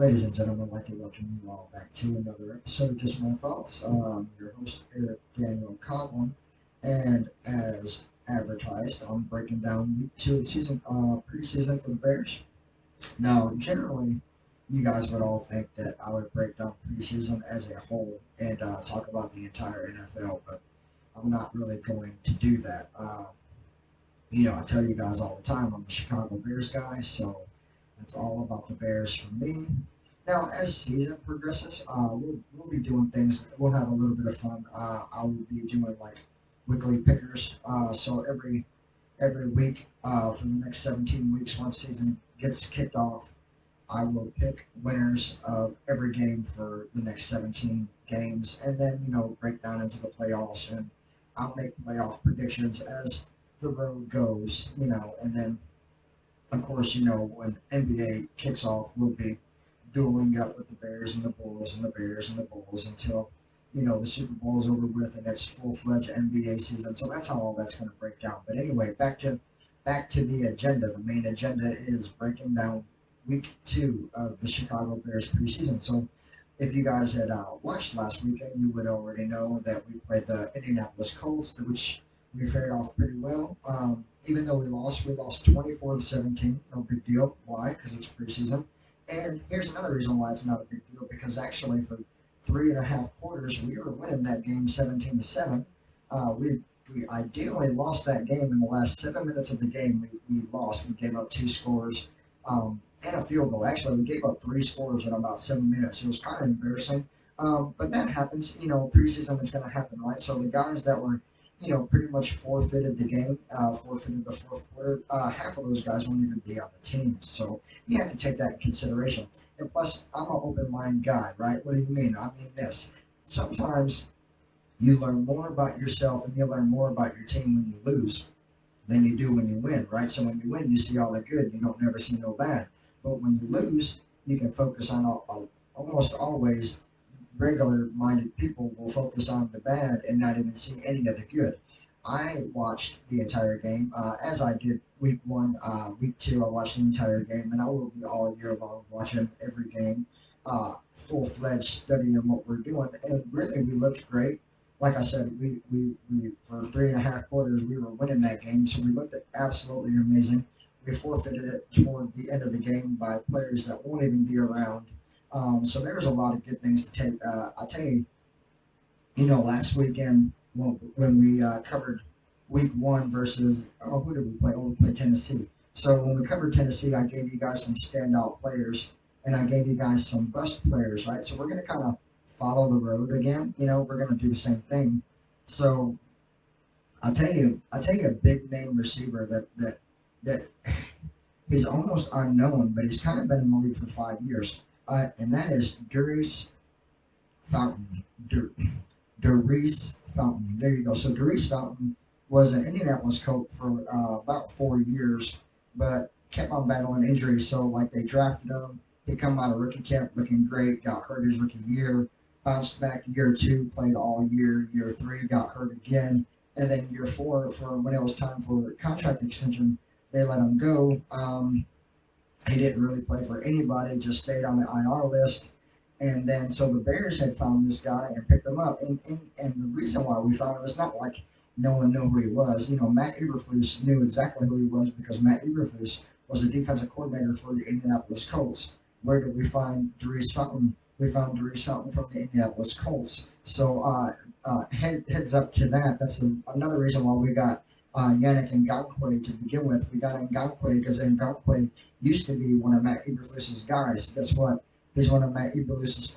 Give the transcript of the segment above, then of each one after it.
Ladies and gentlemen, I'd like to welcome you all back to another episode of Just My Thoughts. Your host, Erick Daniel Coughlin, and as advertised, I'm breaking down week two of the season, preseason for the Bears. Now, generally, you guys would all think that I would break down preseason as a whole and talk about the entire NFL, but I'm not really going to do that. I tell you guys all the time, I'm a Chicago Bears guy, so that's all about the Bears for me. Now, as season progresses, we'll be doing things. We'll have a little bit of fun. I will be doing like weekly pickers. So every week for the next 17 weeks, once season gets kicked off, I will pick winners of every game for the next 17 games, and then break down into the playoffs, and I'll make playoff predictions as the road goes. And then of course, when NBA kicks off, we'll be dueling up with the Bears and the Bulls and the Bears and the Bulls until, the Super Bowl is over with and it's full-fledged NBA season. So that's how all that's going to break down. But anyway, back to the agenda. The main agenda is breaking down week two of the Chicago Bears preseason. So if you guys had watched last weekend, you would already know that we played the Indianapolis Colts, which we fared off pretty well. Even though we lost 24-17. No big deal. Why? Because it's preseason. And here's another reason why it's not a big deal. Because actually, for 3.5 quarters, we were winning that game 17-7. We ideally lost that game in the last 7 minutes of the game. We lost. We gave up two scores and a field goal. Actually, we gave up three scores in about 7 minutes. It was kind of embarrassing. But that happens. Preseason is going to happen, right? So the guys that were pretty much forfeited the game, forfeited the fourth quarter. Half of those guys won't even be on the team. So you have to take that in consideration. And plus, I'm an open mind guy, right? What do you mean? I mean this. Sometimes you learn more about yourself and you learn more about your team when you lose than you do when you win, right? So when you win, you see all the good. You don't never see no bad. But when you lose, you can focus on almost always regular-minded people will focus on the bad and not even see any of the good. I watched the entire game, as I did week one, week two. I watched the entire game, and I will be all year long watching every game, full-fledged studying what we're doing. And really, we looked great. Like I said, we for 3.5 quarters we were winning that game, so we looked absolutely amazing. We forfeited it toward the end of the game by players that won't even be around. So there's a lot of good things to take. I'll tell you, last weekend when we covered week one versus, who did we play? Oh, we played Tennessee. So when we covered Tennessee, I gave you guys some standout players and I gave you guys some bust players, right? So we're going to kind of follow the road again. We're going to do the same thing. So I'll tell you a big name receiver that he's almost unknown, but he's kind of been in the league for 5 years. And that is Fountain. Darius Fountain. There you go. So Darius Fountain was an Indianapolis coach for about 4 years, but kept on battling injuries. So like they drafted him. He come out of rookie camp looking great. Got hurt his rookie year. Bounced back year two. Played all year. Year three got hurt again. And then year four, for when it was time for contract extension, they let him go. He didn't really play for anybody, just stayed on the IR list. And then so the Bears had found this guy and picked him up. And the reason why we found him is not like no one knew who he was. Matt Eberflus knew exactly who he was because Matt Eberflus was the defensive coordinator for the Indianapolis Colts. Where did we find Darius Fountain? We found Darius Fountain from the Indianapolis Colts. So heads up to that. That's another reason why we got Yannick Ngakoue to begin with. We got Ngakoue because Ngakoue used to be one of Matt Eberflus's guys. Guess what? He's one of Matt Eberflus's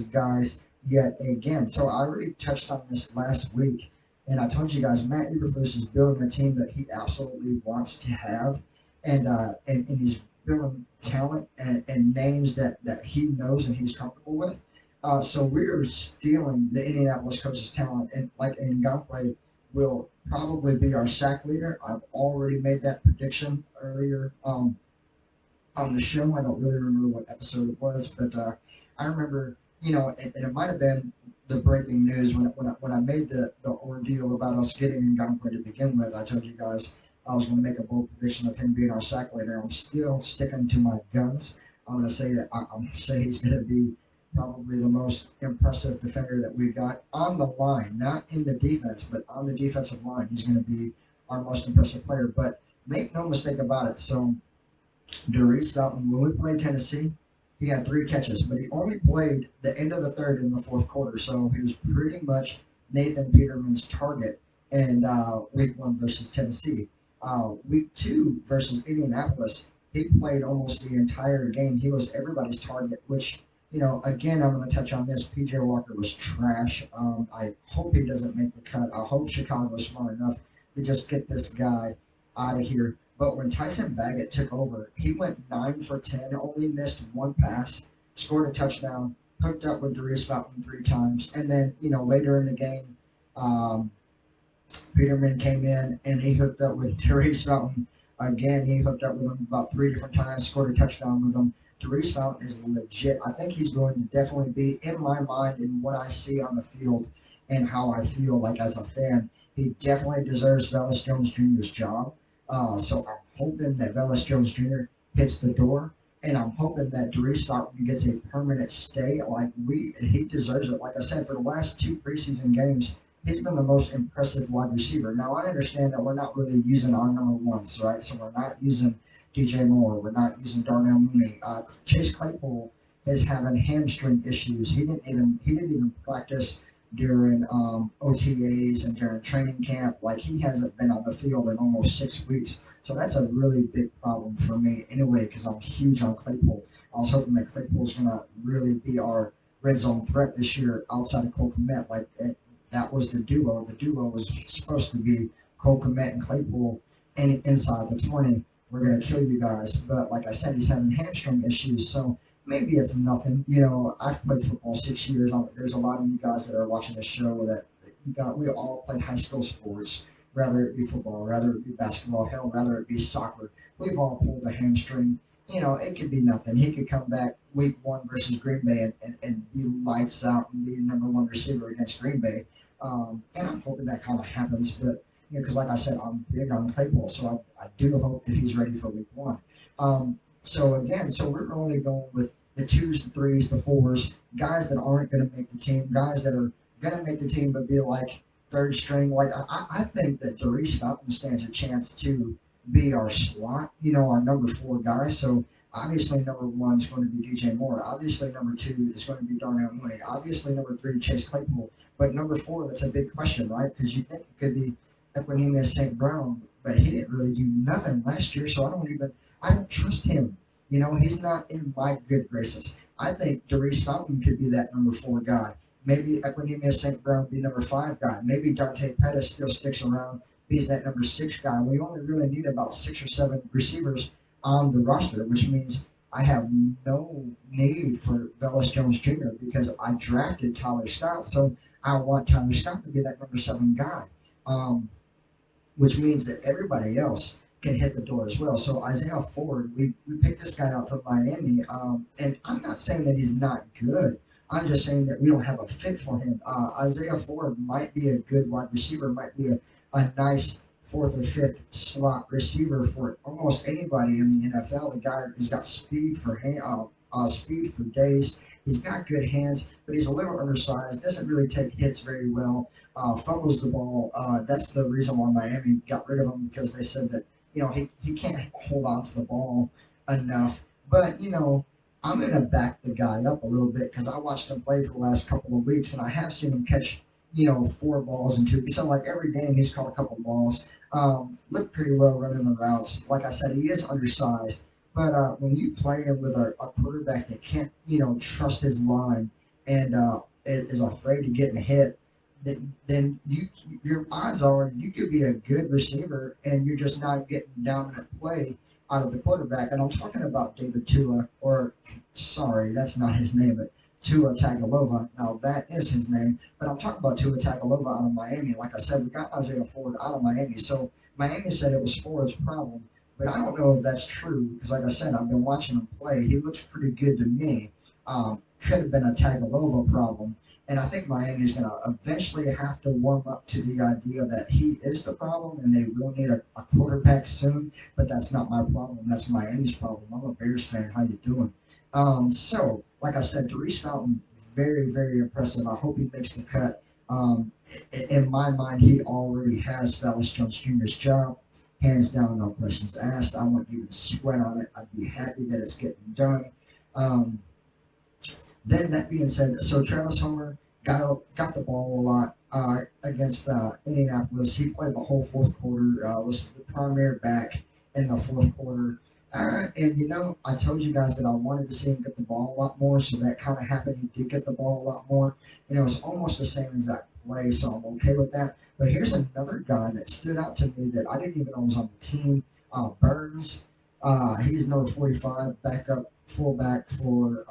guys yet again. So I already touched on this last week, and I told you guys Matt Eberflus is building a team that he absolutely wants to have, and he's building talent and names that he knows and he's comfortable with. So we're stealing the Indianapolis coach's talent, and like Ngakoue will probably be our sack leader. I've already made that prediction earlier on the show. I don't really remember what episode it was, but I remember, and it might have been the breaking news when I made the ordeal about us getting Ngakoue to begin with. I told you guys I was going to make a bold prediction of him being our sack leader. I'm still sticking to my guns. I'm going to say that I'm going to say he's going to be probably the most impressive defender that we've got on the line, not in the defense, but on the defensive line. He's going to be our most impressive player. But make no mistake about it. So Darius Dalton, when we played Tennessee, he had 3 catches, but he only played the end of the third and the fourth quarter, so he was pretty much Nathan Peterman's target in week 1 versus Tennessee. Week 2 versus Indianapolis, he played almost the entire game. He was everybody's target, which, again, I'm going to touch on this. PJ Walker was trash. I hope he doesn't make the cut. I hope Chicago's smart enough to just get this guy out of here. But when Tyson Baggett took over, he went 9 for 10, only missed 1 pass, scored a touchdown, hooked up with Darius Fountain 3 times, and then later in the game, um, Peterman came in and he hooked up with Darius Fountain again. He hooked up with him about 3 different times, scored a touchdown with him. Darius Fountain is legit. I think he's going to definitely be in my mind in what I see on the field and how I feel like as a fan. He definitely deserves Velus Jones Jr.'s job. So I'm hoping that Velus Jones Jr. hits the door, and I'm hoping that Darius Fountain gets a permanent stay. He deserves it. Like I said, for the last 2 preseason games, he's been the most impressive wide receiver. Now I understand that we're not really using our number ones, right? So we're not using DJ Moore, we're not using Darnell Mooney. Chase Claypool is having hamstring issues. He didn't even practice during OTAs and during training camp. Like he hasn't been on the field in almost 6 weeks. So that's a really big problem for me anyway, because I'm huge on Claypool. I was hoping that Claypool's gonna really be our red zone threat this year outside of Cole Kmet. That was the duo. The duo was supposed to be Cole Kmet and Claypool. And inside the 20, we're going to kill you guys. But like I said, he's having hamstring issues. So maybe it's nothing. I've played football 6 years. There's a lot of you guys that are watching this show that we all played high school sports, whether it be football, whether it be basketball, hell, whether it be soccer. We've all pulled a hamstring. It could be nothing. He could come back week 1 versus Green Bay and be lights out and be number 1 receiver against Green Bay. And I'm hoping that kind of happens. But, because like I said, I'm big on Claypool, so I do hope that he's ready for week 1. So we're only going with the 2s, the 3s, the 4s, guys that aren't going to make the team, guys that are going to make the team but be like third string. Like, I think that Darius Fountain stands a chance to be our slot, our number 4 guy. So obviously, number 1 is going to be DJ Moore. Obviously, number 2 is going to be Darnell Mooney. Obviously, number 3, Chase Claypool. But number 4, that's a big question, right? Because you think it could be Equanimeous St. Brown, but he didn't really do nothing last year, so I don't trust him. He's not in my good graces. I think Darius Fountain could be that number 4 guy. Maybe Equanimeous St. Brown be number 5 guy. Maybe Dante Pettis still sticks around, he's that number 6 guy. We only really need about 6 or 7 receivers on the roster, which means I have no need for Velus Jones Jr. because I drafted Tyler Scott, so I want Tyler Scott to be that number 7 guy, which means that everybody else can hit the door as well. So Isaiah Ford, we picked this guy out from Miami, and I'm not saying that he's not good. I'm just saying that we don't have a fit for him. Isaiah Ford might be a good wide receiver, might be a nice 4th or 5th slot receiver for almost anybody in the NFL. The guy has got speed for speed for days. He's got good hands, but he's a little undersized. Doesn't really take hits very well. Fumbles the ball. That's the reason why Miami got rid of him, because they said that he can't hold on to the ball enough. But I'm gonna back the guy up a little bit because I watched him play for the last couple of weeks, and I have seen him catch 4 balls and 2. So like every game he's caught a couple of balls. Looked pretty well running the routes. Like I said, he is undersized. But when you play him with a quarterback that can't, trust his line and is afraid of getting hit, then your odds are you could be a good receiver and you're just not getting dominant play out of the quarterback. And I'm talking about David Tua, or sorry, that's not his name, but Tua Tagovailoa. Now that is his name, but I'm talking about Tua Tagovailoa out of Miami. Like I said, we got Isaiah Ford out of Miami, so Miami said it was Ford's problem. But I don't know if that's true because, like I said, I've been watching him play. He looks pretty good to me. Could have been a Tagovailoa problem. And I think Miami is going to eventually have to warm up to the idea that he is the problem and they will need a quarterback soon. But that's not my problem. That's Miami's problem. I'm a Bears fan. How you doing? So, like I said, Darius Fountain, very, very impressive. I hope he makes the cut. In my mind, he already has Vallis Jones Jr.'s job, hands down, no questions asked. I wouldn't even sweat on it. I'd be happy that it's getting done. Um, then that being said, so Travis Homer got the ball a lot against Indianapolis. He played the whole fourth quarter. Was the primary back in the fourth quarter. And I told you guys that I wanted to see him get the ball a lot more, so that kind of happened. He did get the ball a lot more, and it was almost the same exact play, so I'm okay with that. But here's another guy that stood out to me that I didn't even know was on the team. Burns. He's number 45, backup fullback for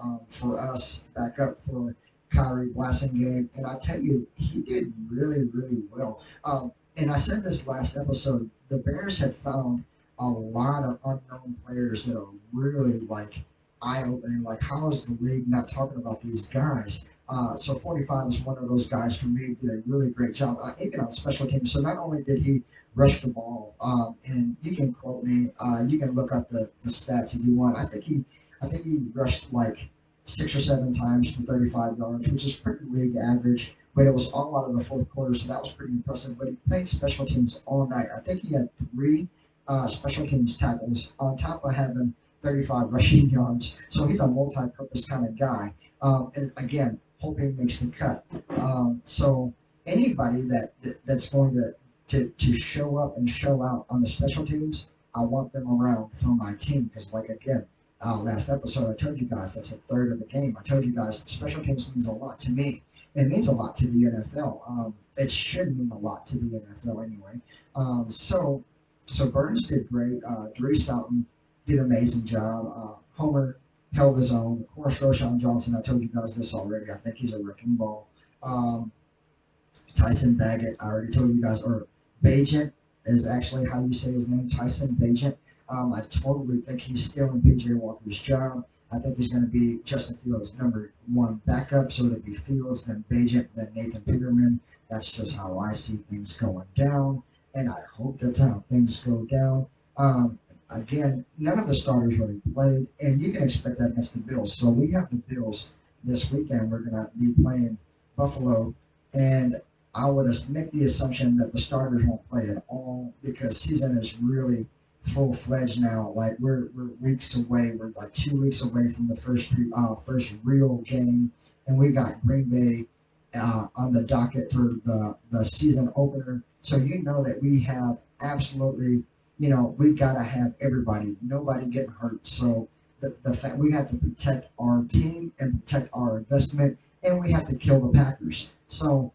us, backup for Kyrie Blasingame, and I tell you, he did really, really well. And I said this last episode, the Bears have found a lot of unknown players that are really like eye opening. Like, how is the league not talking about these guys? So 45 is one of those guys for me. Did a really great job, even on special teams. So not only did he rush the ball, and you can quote me, you can look up the stats if you want. I think he rushed like 6 or 7 times for 35 yards, which is pretty league average. But it was all out of the fourth quarter, so that was pretty impressive. But he played special teams all night. I think he had three special teams tackles on top of having 35 rushing yards. So he's a multi-purpose kind of guy. And again, hoping makes the cut. So anybody that's going to show up and show out on the special teams, I want them around for my team because, like again, last episode I told you guys that's a third of the game. I told you guys special teams means a lot to me. It means a lot to the NFL. It should mean a lot to the NFL anyway. So Burns did great. Darius Fountain did an amazing job. Homer held his own. Of course, Roshan Johnson, I told you guys this already. I think he's a wrecking ball. Um, Tyson Baggett, I already told you guys, or Bagent is actually how you say his name, Tyson Bagent. I totally think he's stealing PJ Walker's job. I think he's going to be Justin Fields' number one backup, so it'll be Fields, then Bagent, then Nathan Peterman. That's just how I see things going down, and I hope that's how things go down. Again, none of the starters really played, and you can expect that against the Bills. So we have the Bills this weekend. We're going to be playing Buffalo, and I would make the assumption that the starters won't play at all because season is really full fledged now. Like we're weeks away. We're like 2 weeks away from the first real game, and we got Green Bay on the docket for the season opener. So you know that we have absolutely, we gotta have everybody, nobody getting hurt. So the fact we have to protect our team and protect our investment, and we have to kill the Packers. So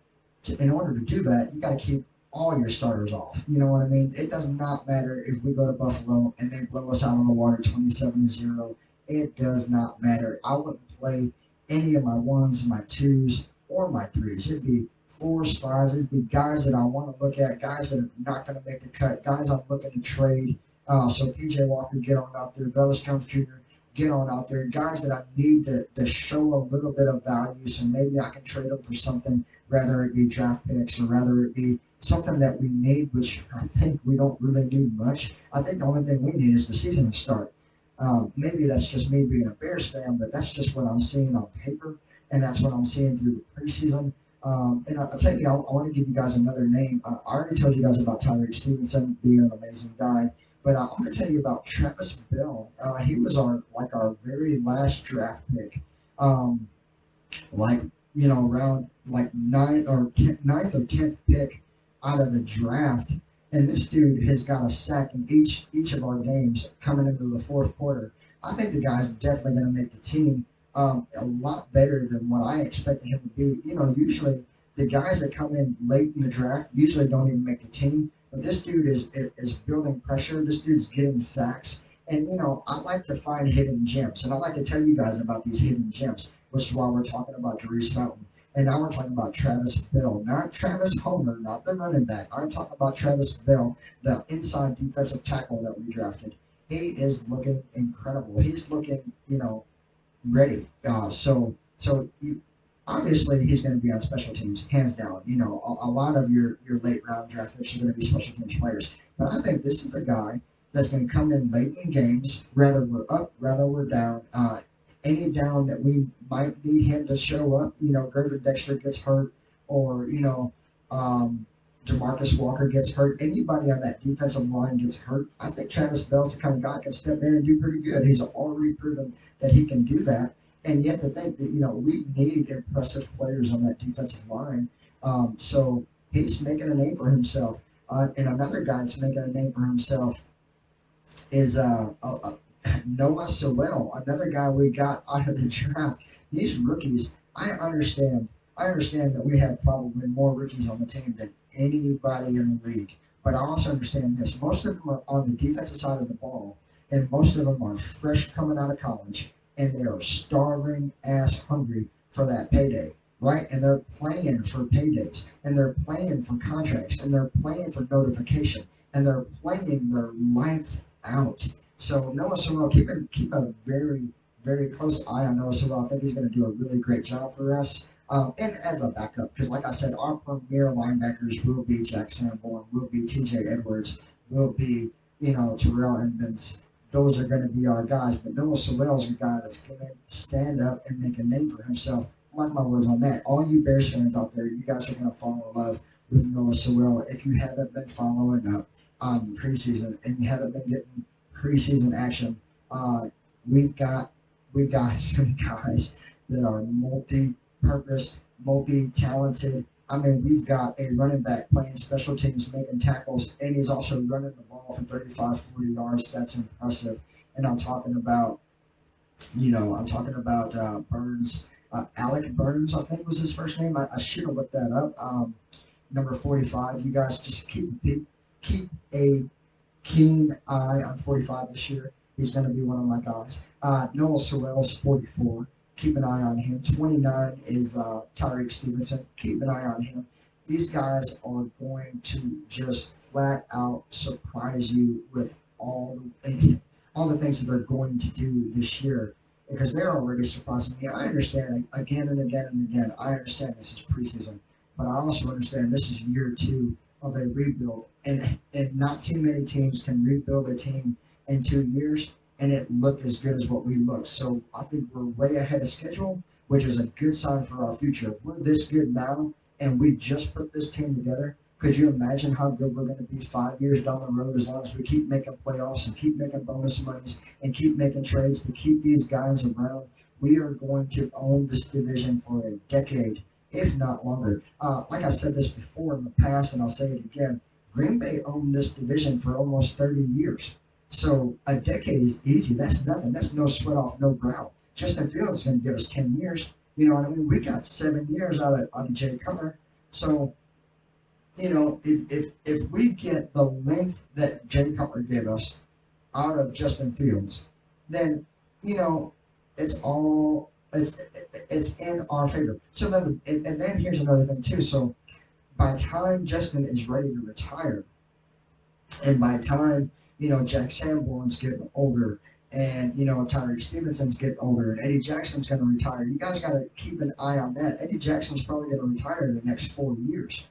in order to do that, you got to keep all your starters off. You know what I mean? It does not matter if we go to Buffalo and they blow us out on the water 27-0. It does not matter. I wouldn't play any of my ones, my twos, or my threes. It'd be fours, fives. It'd be guys that I want to look at, guys that are not going to make the cut, guys I'm looking to trade. So PJ Walker, get on out there. Velus Jones Jr., get on out there. Guys that I need to show a little bit of value, so maybe I can trade them for something, rather it be draft picks or rather it be something that we need, which I think we don't really need much. I think the only thing we need is the season to start. Maybe that's just me being a Bears fan, but that's just what I'm seeing on paper, and that's what I'm seeing through the preseason. And I'll tell you, I want to give you guys another name. I already told you guys about Tyreek Stevenson being an amazing guy, but I'm going to tell you about Travis Bell. He was our very last draft pick. Um, like around like ninth or 10th pick out of the draft, and this dude has got a sack in each of our games coming into the fourth quarter. I think the guy's definitely going to make the team. A lot better than what I expected him to be. Usually the guys that come in late in the draft usually don't even make the team, but this dude is building pressure. This dude's getting sacks. And I like to find hidden gems, and I like to tell you guys about these hidden gems, which is why we're talking about Darius Fountain. And now we're talking about Travis Bell, not Travis Homer, not the running back. I'm talking about Travis Bell, the inside defensive tackle that we drafted. He is looking incredible. He's looking, ready. Obviously he's going to be on special teams, hands down. A lot of your late round draft picks are going to be special teams players. But I think this is a guy that's going to come in late in games, whether we're up, whether we're down. any down that we might need him to show up, Gervin Dexter gets hurt, or um, Demarcus Walker gets hurt, anybody on that defensive line gets hurt, I think Travis Bell's the kind of guy that can step in and do pretty good. He's already proven that he can do that. And yet to think that, we need impressive players on that defensive line. So he's making a name for himself. And another guy that's making a name for himself is Noah Sewell, another guy we got out of the draft. These rookies, I understand that we have probably more rookies on the team than anybody in the league. But I also understand this: most of them are on the defensive side of the ball, and most of them are fresh coming out of college, and they are starving ass hungry for that payday, right? And they're playing for paydays, and they're playing for contracts, and they're playing for notification, and they're playing their lights out. So Noah Sewell, keep a very very close eye on Noah Sewell. I think he's going to do a really great job for us. And as a backup, because like I said, our premier linebackers will be Jack Sanborn, will be T.J. Edwards, will be Terrell Edmonds. Those are going to be our guys. But Noah Sewell's a guy that's going to stand up and make a name for himself. Mark my words on that. All you Bears fans out there, you guys are going to fall in love with Noah Sewell if you haven't been following up on preseason and you haven't been getting preseason action. We've got some guys that are multi-purpose, multi-talented. I mean, we've got a running back playing special teams, making tackles, and he's also running the ball for 35, 40 yards. That's impressive. And I'm talking about, Burns, Alec Burns, I think was his first name. I should have looked that up. Number 45. You guys just keep a keen eye on 45 this year. He's going to be one of my guys. Noah Sewell's 44. Keep an eye on him. 29 is Tyreek Stevenson. Keep an eye on him. These guys are going to just flat out surprise you with all the things that they're going to do this year, because they're already surprising me. I understand again and again and again. I understand this is preseason, but I also understand this is year 2 of a rebuild, and not too many teams can rebuild a team in 2 years and it look as good as what we look. So I think we're way ahead of schedule, which is a good sign for our future. If we're this good now and we just put this team together, could you imagine how good we're going to be 5 years down the road, as long as we keep making playoffs and keep making bonus monies and keep making trades to keep these guys around? We are going to own this division for a decade, if not longer. Like I said this before in the past, and I'll say it again, Green Bay owned this division for almost 30 years. So a decade is easy. That's nothing. That's no sweat off, no brow. Justin Fields is going to give us 10 years. You know what I mean? We got 7 years out of Jay Cutler. So, if we get the length that Jay Cutler gave us out of Justin Fields, then, it's all it's in our favor. So then, and then here's another thing too. So by the time Justin is ready to retire, and by the time Jack Sanborn's getting older, and Tyreek Stevenson's getting older, and Eddie Jackson's going to retire. You guys got to keep an eye on that. Eddie Jackson's probably going to retire in the next 4 years.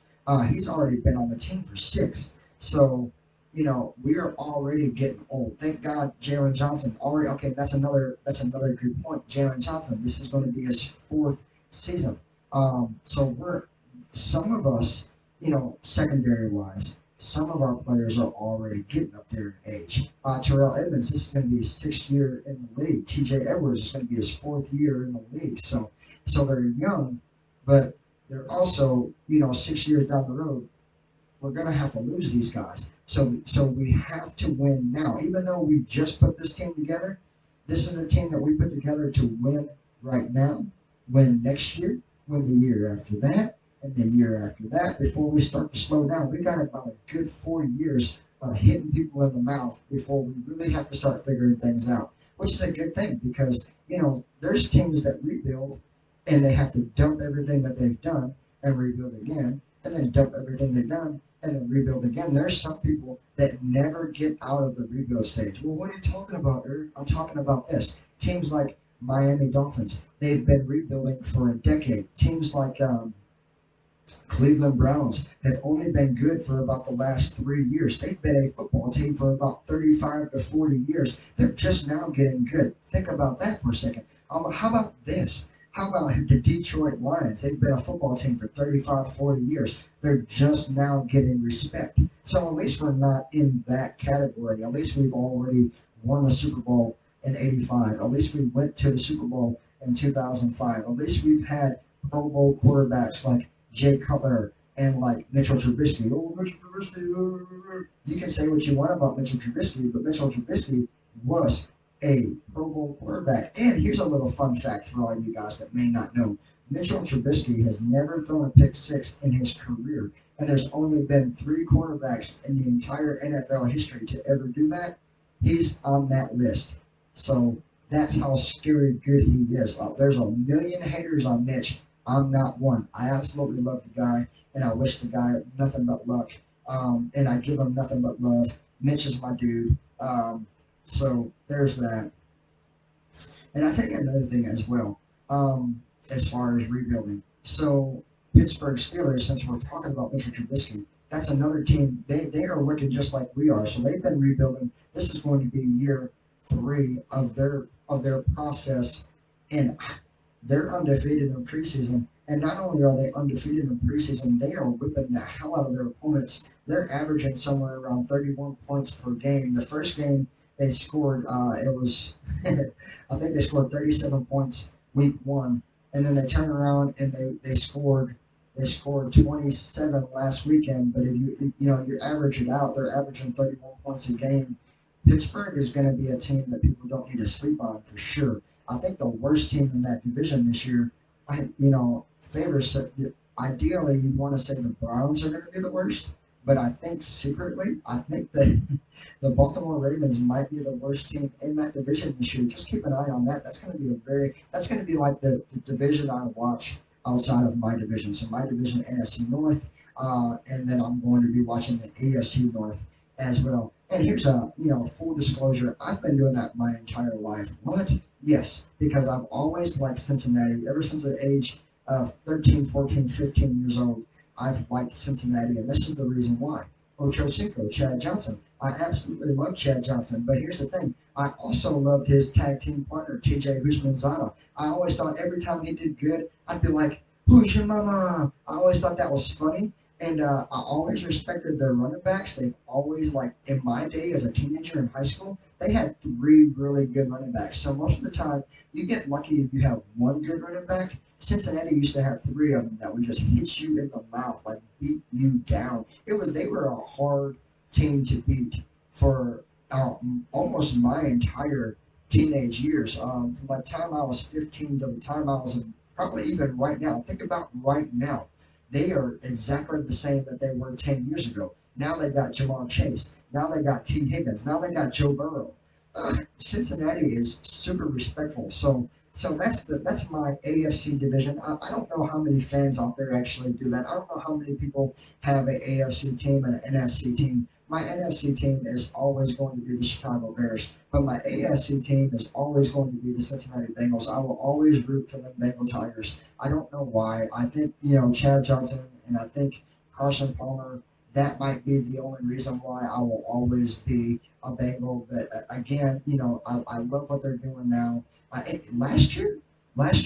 He's already been on the team for 6. So we are already getting old. Thank God Jalen Johnson already. Okay, that's another good point. Jalen Johnson. This is going to be his 4th season. So some of us, secondary wise, some of our players are already getting up there in age. Terrell Edmonds, this is going to be his 6th year in the league. T.J. Edwards is going to be his 4th year in the league. So they're young, but they're also, 6 years down the road, we're going to have to lose these guys. So we have to win now. Even though we just put this team together, this is a team that we put together to win right now, win next year, win the year after that, and the year after that, before we start to slow down. We got about a good 4 years of hitting people in the mouth before we really have to start figuring things out, which is a good thing, because, there's teams that rebuild and they have to dump everything that they've done and rebuild again, and then dump everything they've done and then rebuild again. There's some people that never get out of the rebuild stage. Well, what are you talking about, Eric? I'm talking about this. Teams like Miami Dolphins, they've been rebuilding for a decade. Teams like Cleveland Browns have only been good for about the last 3 years. They've been a football team for about 35 to 40 years. They're just now getting good. Think about that for a second. How about this? How about the Detroit Lions? They've been a football team for 35, 40 years. They're just now getting respect. So at least we're not in that category. At least we've already won the Super Bowl in '85. At least we went to the Super Bowl in 2005. At least we've had Pro Bowl quarterbacks like Jay Cutler and like Mitchell Trubisky. Oh, Mitchell Trubisky. You can say what you want about Mitchell Trubisky, but Mitchell Trubisky was a Pro Bowl quarterback. And here's a little fun fact for all you guys that may not know. Mitchell Trubisky has never thrown a pick six in his career. And there's only been three quarterbacks in the entire NFL history to ever do that. He's on that list. So that's how scary good he is. There's a million haters on Mitch. I'm not one. I absolutely love the guy, and I wish the guy nothing but luck. And I give him nothing but love. Mitch is my dude. So there's that. And I tell you another thing as well, as far as rebuilding. So Pittsburgh Steelers, since we're talking about Mitchell Trubisky, that's another team. They are looking just like we are. So they've been rebuilding. This is going to be year three of their process, and they're undefeated in preseason. And not only are they undefeated in preseason, they are whipping the hell out of their opponents. They're averaging somewhere around 31 points per game. The first game they scored, it was, I think they scored 37 points week one, and then they turned around and they scored 27 last weekend. But if you average it out, they're averaging 31 points a game. Pittsburgh is going to be a team that people don't need to sleep on for sure. I think the worst team in that division this year, favors. Ideally, you'd want to say the Browns are going to be the worst, but I think secretly, I think that the Baltimore Ravens might be the worst team in that division this year. Just keep an eye on that. That's going to be like the division I watch outside of my division. So my division, NFC North, and then I'm going to be watching the AFC North as well. And here's a full disclosure. I've been doing that my entire life. What? Yes, because I've always liked Cincinnati ever since the age of 13, 14, 15 years old. I've liked Cincinnati, and this is the reason why. Ocho Cinco, Chad Johnson. I absolutely love Chad Johnson, but here's the thing. I also loved his tag team partner, TJ Houshmandzadeh. I always thought every time he did good, I'd be like, who's your mama? I always thought that was funny. And I always respected their running backs. They've always, like, in my day as a teenager in high school, they had three really good running backs. So most of the time, you get lucky if you have one good running back. Cincinnati used to have three of them that would just hit you in the mouth, like beat you down. They were a hard team to beat for almost my entire teenage years. From the time I was 15 to the time I was probably even right now. Think about right now. They are exactly the same that they were 10 years ago. Now they got Jamar Chase. Now they got T. Higgins. Now they got Joe Burrow. Cincinnati is super respectful. So that's my AFC division. I don't know how many fans out there actually do that. I don't know how many people have an AFC team and an NFC team. My NFC team is always going to be the Chicago Bears, but my AFC team is always going to be the Cincinnati Bengals. I will always root for the Bengal Tigers. I don't know why. I think, Chad Johnson and I think Carson Palmer, that might be the only reason why I will always be a Bengal. But again, I love what they're doing now. Last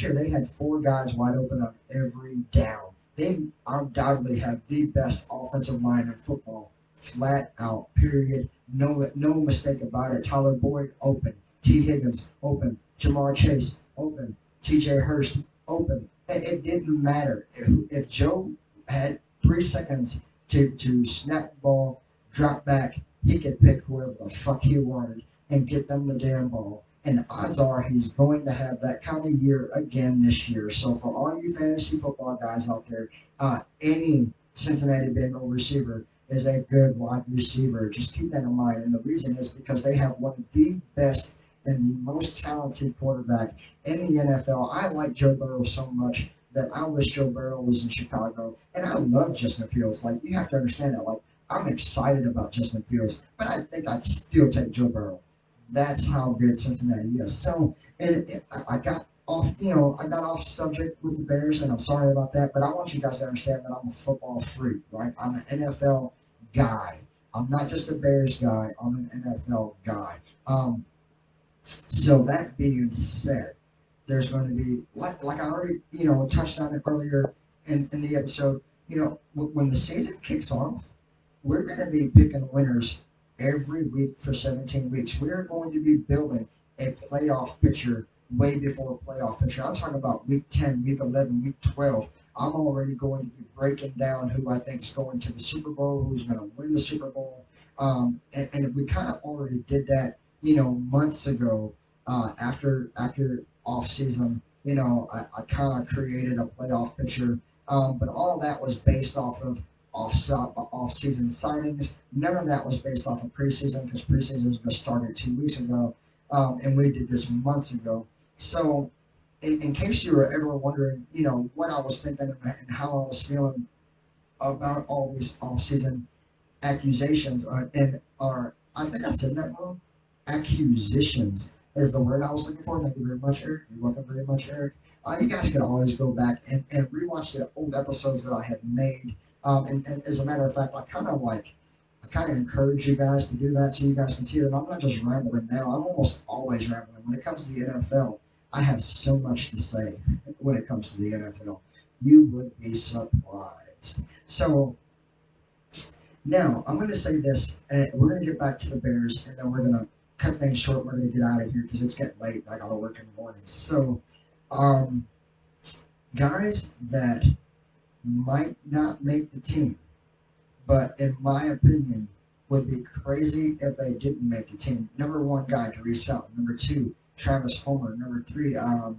year they had four guys wide open on every down. They undoubtedly have the best offensive line in football, flat out. Period. No mistake about it. Tyler Boyd open, T. Higgins open, Jamar Chase open, T.J. Hurst open. It didn't matter if Joe had 3 seconds to snap the ball, drop back. He could pick whoever the fuck he wanted and get them the damn ball. And odds are he's going to have that kind of year again this year. So for all you fantasy football guys out there, any Cincinnati Bengal receiver is a good wide receiver. Just keep that in mind. And the reason is because they have one of the best and the most talented quarterback in the NFL. I like Joe Burrow so much that I wish Joe Burrow was in Chicago. And I love Justin Fields. Like, you have to understand that. Like, I'm excited about Justin Fields, but I think I'd still take Joe Burrow. That's how good Cincinnati is. So, I got off, I got off subject with the Bears, and I'm sorry about that, but I want you guys to understand that I'm a football freak, right? I'm an NFL guy. I'm not just a Bears guy. I'm an NFL guy. So that being said, There's going to be like I already touched on it earlier in the episode. When the season kicks off, we're going to be picking winners every week for 17 weeks. We're going to be building a playoff picture way before a playoff picture. I'm talking about week 10, week 11, week 12. I'm already going to be breaking down who I think is going to the Super Bowl, who's going to win the Super Bowl. And we kind of already did that, months ago. After off season, I kind of created a playoff picture. But all that was based off of off season signings. None of that was based off of preseason because preseason just started 2 weeks ago, and we did this months ago. So, in case you were ever wondering, what I was thinking and how I was feeling about all these off season accusations and are I think I said that wrong. Accusations is the word I was looking for. Thank you very much, Eric. You're welcome very much, Eric. You guys can always go back and rewatch the old episodes that I have made. And as a matter of fact, I kind of encourage you guys to do that so you guys can see that I'm not just rambling now. I'm almost always rambling. When it comes to the NFL, I have so much to say when it comes to the NFL. You would be surprised. So now, I'm going to say this. We're going to get back to the Bears, and then we're going to cut things short. We're going to get out of here because it's getting late. I got to work in the morning. So, um, guys that might not make the team, but in my opinion, would be crazy if they didn't make the team. Number one guy, Therese Fountain. Number two, Travis Homer. Number three, I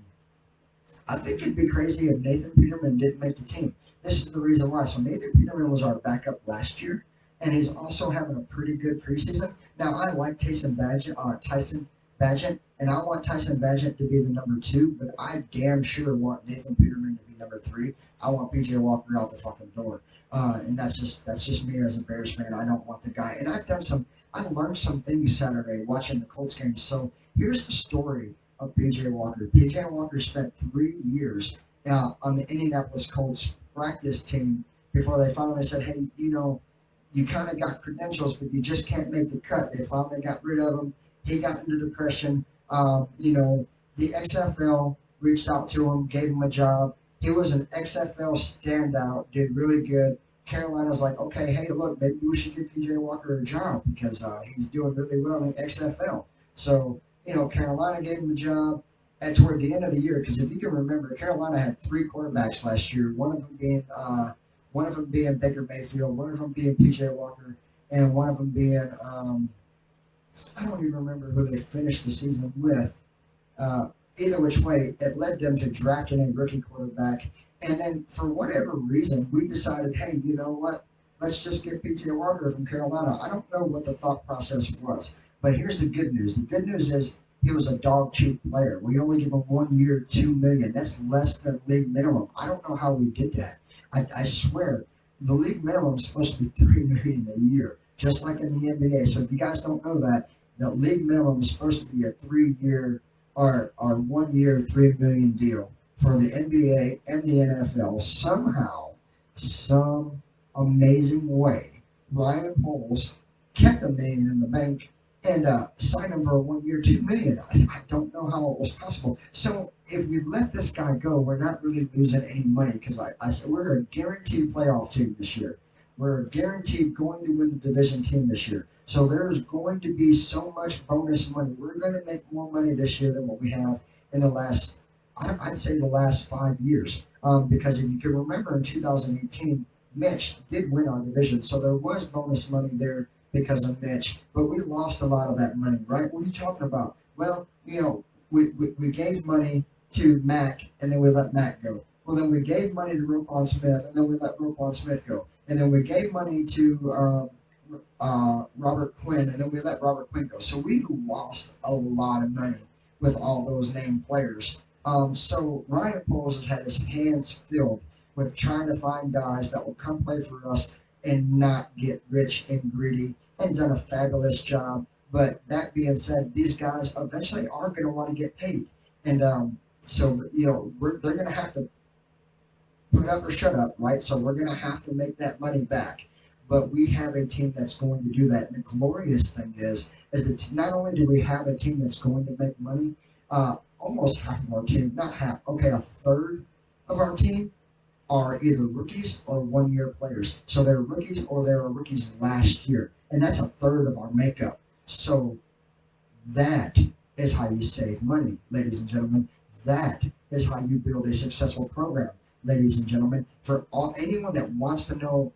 think it'd be crazy if Nathan Peterman didn't make the team. This is the reason why. So Nathan Peterman was our backup last year, and he's also having a pretty good preseason. Now I like Tyson Badgett, and I want Tyson Badgett to be the number two, but I damn sure want Nathan Peterman to be number three. I want PJ Walker out the fucking door, and that's just me as a Bears fan. I don't want the guy, and I learned some things Saturday watching the Colts game. So here's the story of PJ Walker. PJ Walker spent 3 years on the Indianapolis Colts practice team before they finally said, hey, you kind of got credentials, but you just can't make the cut. They finally got rid of him. He got into depression. The XFL reached out to him, gave him a job. He was an XFL standout, did really good. Carolina's like, okay, hey, look, maybe we should give PJ Walker a job because he's doing really well in the XFL. So, Carolina gave him a job toward the end of the year because if you can remember, Carolina had three quarterbacks last year. One of them being Baker Mayfield, one of them being PJ Walker, and one of them being I don't even remember who they finished the season with. Either which way, it led them to drafting a rookie quarterback. And then for whatever reason, we decided, hey, you know what? Let's just get PJ Walker from Carolina. I don't know what the thought process was, but here's the good news. The good news is he was a dog cheap player. We only give him 1 year, $2 million. That's less than league minimum. I don't know how we did that. I swear, the league minimum is supposed to be $3 million a year, just like in the NBA. So if you guys don't know that, the league minimum is supposed to be a 3 year or 1 year, $3 million deal for the NBA and the NFL. Somehow, some amazing way, Ryan Poles kept $1 million in the bank and signed him for a 1 year, $2 million. I don't know how it was possible. So if we let this guy go, we're not really losing any money because I said we're a guaranteed playoff team this year. We're guaranteed going to win the division team this year. So there's going to be so much bonus money. We're going to make more money this year than what we have in the last, I'd say the last 5 years. Because if you can remember in 2018, Mitch did win our division. So there was bonus money there because of Mitch, but we lost a lot of that money, right? What are you talking about? Well, we gave money to Mac, and then we let Mac go. Well, then we gave money to Roquan Smith, and then we let Roquan Smith go. And then we gave money to Robert Quinn, and then we let Robert Quinn go. So we lost a lot of money with all those named players. So Ryan Poles has had his hands filled with trying to find guys that will come play for us and not get rich and greedy, and done a fabulous job. But that being said, these guys eventually are going to want to get paid. And so, they're going to have to put up or shut up, right? So we're going to have to make that money back. But we have a team that's going to do that. And the glorious thing is that not only do we have a team that's going to make money, almost half of our team, not half, okay, a third of our team are either rookies or 1 year players. So they're rookies or they were rookies last year. And that's a third of our makeup. So that is how you save money, ladies and gentlemen. That is how you build a successful program, ladies and gentlemen. For anyone that wants to know,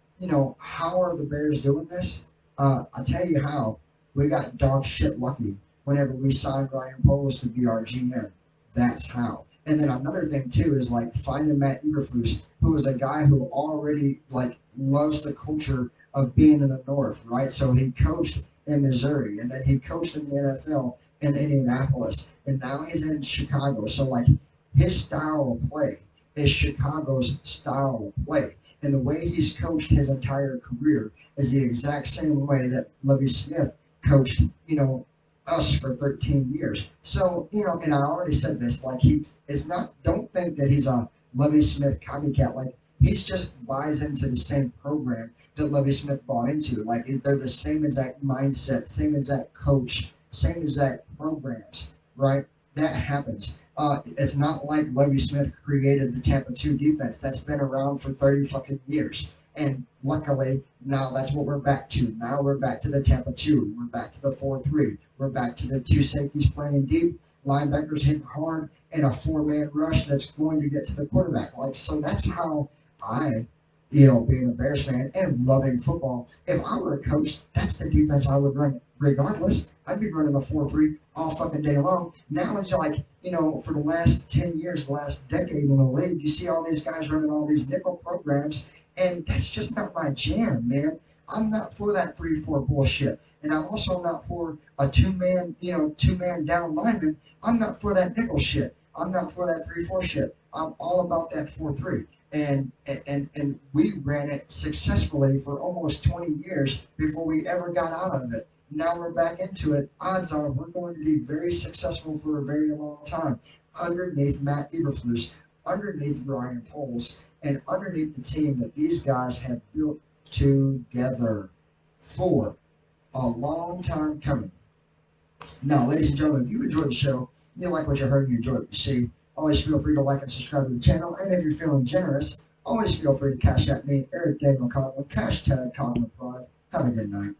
how are the Bears doing this? I'll tell you how. We got dog shit lucky whenever we signed Ryan Poles to be our GM. That's how. And then another thing too is like finding Matt Eberflus, who is a guy who already like loves the culture of being in the North, right? So he coached in Missouri, and then he coached in the NFL in Indianapolis, and now he's in Chicago. So like his style of play is Chicago's style of play, and the way he's coached his entire career is the exact same way that Lovie Smith coached, us for 13 years. So, and I already said this, like it's not, don't think that he's a Lovie Smith copycat. Like he's just buys into the same program that Lovie Smith bought into. Like they're the same exact mindset, same exact coach, same exact programs, right? That happens. It's not like Lovie Smith created the Tampa 2 defense. That's been around for 30 fucking years. And luckily, now that's what we're back to. Now we're back to the Tampa 2. We're back to the 4-3. We're back to the two safeties playing deep, linebackers hitting hard, and a four-man rush that's going to get to the quarterback. Like, so that's how I, being a Bears fan and loving football, if I were a coach, that's the defense I would run. Regardless, I'd be running a 4-3 all fucking day long. Now it's like, for the last 10 years, the last decade in the league, you see all these guys running all these nickel programs, and that's just not my jam, man. I'm not for that 3-4 bullshit. And I'm also not for a two-man down lineman. I'm not for that nickel shit. I'm not for that 3-4 shit. I'm all about that 4-3. And we ran it successfully for almost 20 years before we ever got out of it. Now we're back into it. Odds are we're going to be very successful for a very long time underneath Matt Eberflus, underneath Ryan Poles, and underneath the team that these guys have built together for a long time coming. Now, ladies and gentlemen, if you enjoyed the show, you like what you heard, you enjoyed what you see, always feel free to like and subscribe to the channel. And if you're feeling generous, always feel free to cash at me, Erick Daniel Coughlin, #Coughlin Pride. Have a good night.